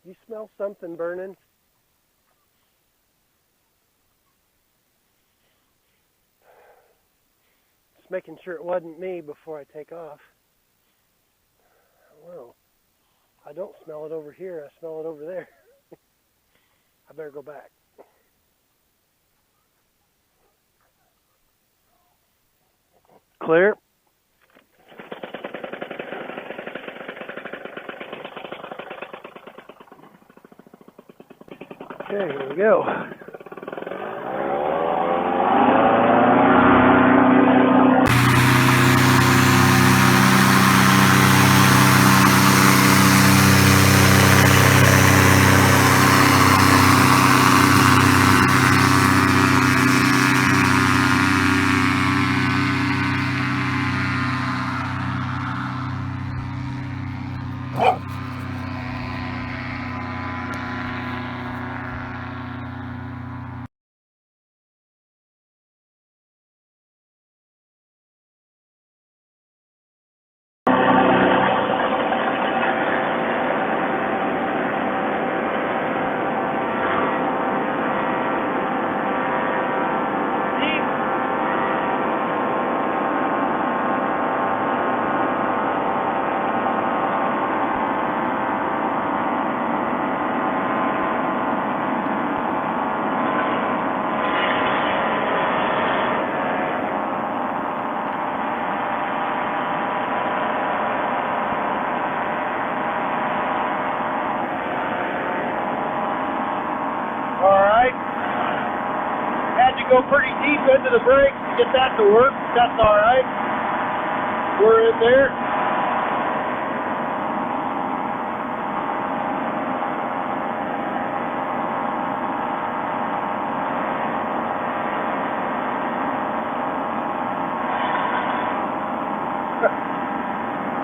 You smell something burning? Just making sure it wasn't me before I take off. Well, I don't smell it over here. I smell it over there. I better go back. Clear. Okay, here we go. Go pretty deep into the brakes to get that to work. That's all right. We're in there.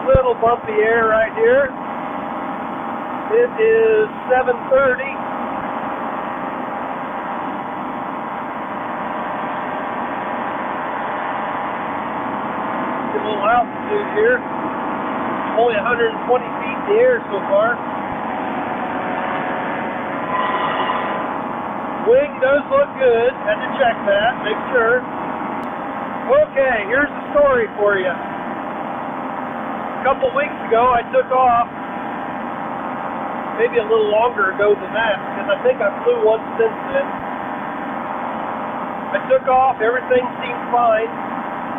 Little bumpy air right here. It is 7:30. Altitude here. Only 120 feet in the air so far. Wing does look good. Had to check that, make sure. Okay, here's the story for you. A couple weeks ago I took off, maybe a little longer ago than that, because I think I flew once since then. I took off, everything seemed fine.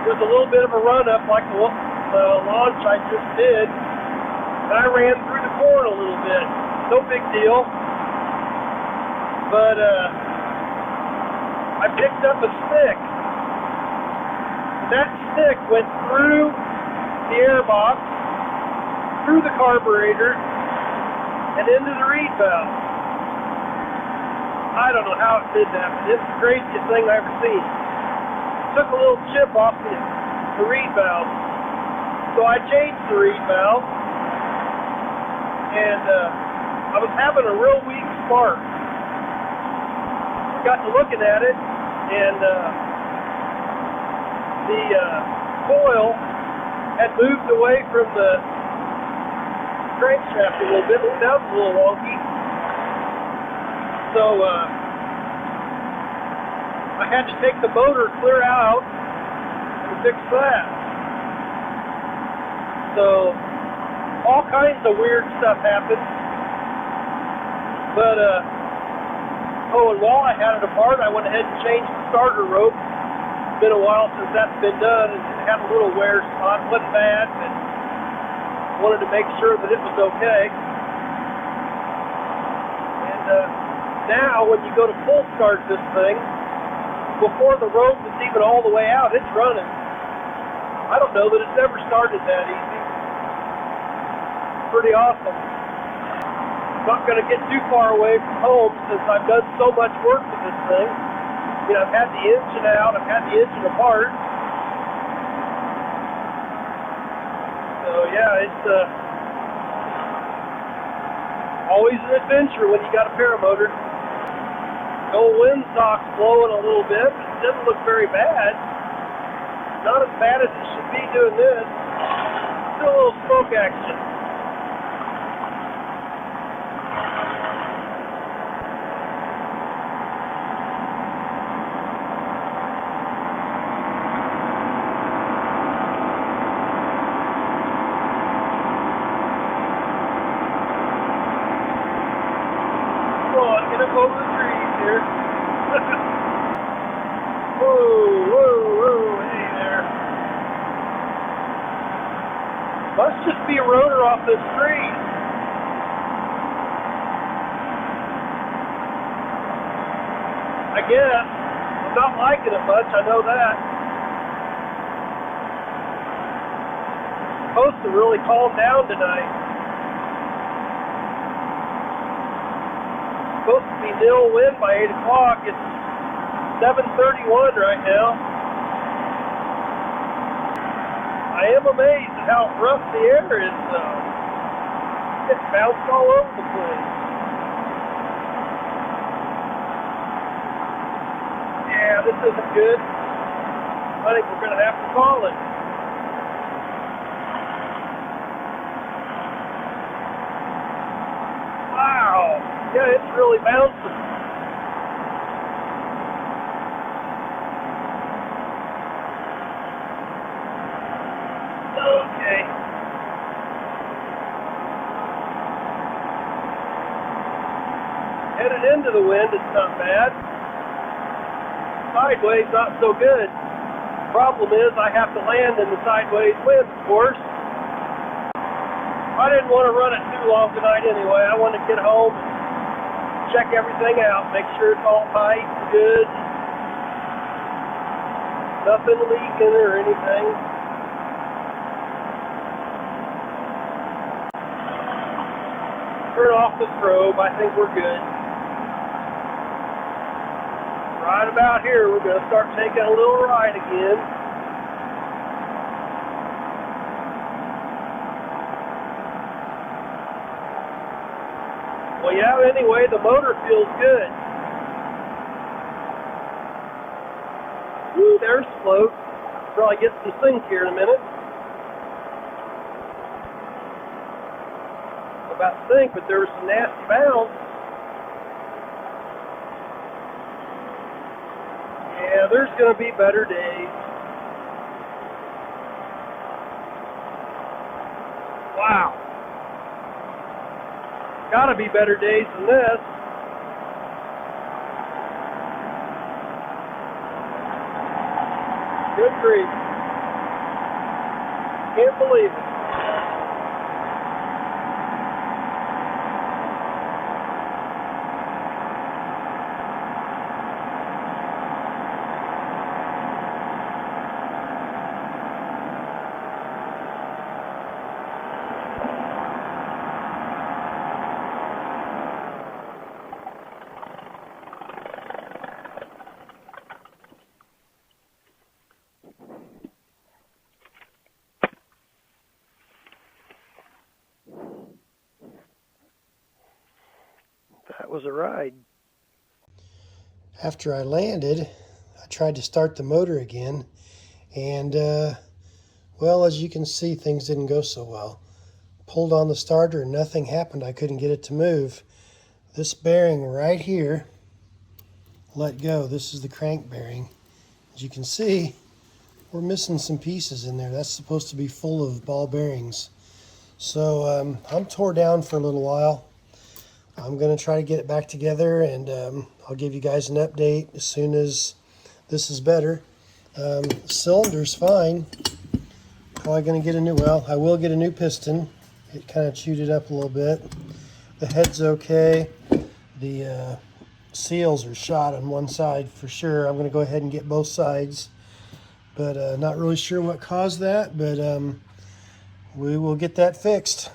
There was a little bit of a run-up like the launch I just did, and I ran through the corn a little bit. No big deal. But I picked up a stick. That stick went through the airbox, through the carburetor, and into the reed valve. I don't know how it did that, but it's the craziest thing I've ever seen. Took a little chip off the reed valve. So I changed the reed valve, and I was having a real weak spark. I got to looking at it, and the coil had moved away from the crankshaft a little bit. It sounds a little wonky. So I had to take the motor clear out and fix that. So all kinds of weird stuff happened. But and while I had it apart, I went ahead and changed the starter rope. It's been a while since that's been done, and it had a little wear spot. It wasn't bad, but wanted to make sure that it was okay. And now when you go to full start this thing, before the rope is even all the way out, it's running. I don't know that it's ever started that easy. Pretty awesome. I'm not going to get too far away from home since I've done so much work with this thing. You know, I've had the engine out, I've had the engine apart. So yeah, it's always an adventure when you got a paramotor. The old windsock's blowing a little bit, but it doesn't look very bad. Not as bad as it should be doing this. Still a little smoke action. off this tree. I guess. I'm not liking it much, I know that. It's supposed to really calm down tonight. It's supposed to be nil wind by 8 o'clock. It's 7:31 right now. I am amazed at how rough the air is, though. It's bounced all over the place. Yeah, this isn't good. I think we're going to have to call it. Wow. Yeah, it's really bouncing. Okay. Headed into the wind, it's not bad. Sideways, not so good. Problem is, I have to land in the sideways wind, of course. I didn't want to run it too long tonight anyway. I wanted to get home and check everything out, make sure it's all tight and good. Nothing leaking or anything. Turn off the strobe. I think we're good. Right about here, we're going to start taking a little ride again. Well, yeah, anyway, the motor feels good. Woo, there's float. Probably get some sink here in a minute. About to think, but there was some nasty bounce. Yeah, there's going to be better days. Wow. Got to be better days than this. Good grief. Can't believe it. That was a ride. After I landed, I tried to start the motor again, and well, as you can see, things didn't go so well. Pulled on the starter and nothing happened. I couldn't get it to move. This bearing right here let go. This is the crank bearing. As you can see, we're missing some pieces in there. That's supposed to be full of ball bearings. So I'm tore down for a little while. I'm going to try to get it back together, and I'll give you guys an update as soon as this is better. The cylinder's fine. Probably going to get a new, well, I will get a new piston. It kind of chewed it up a little bit. The head's okay. The seals are shot on one side for sure. I'm going to go ahead and get both sides, but not really sure what caused that, but we will get that fixed.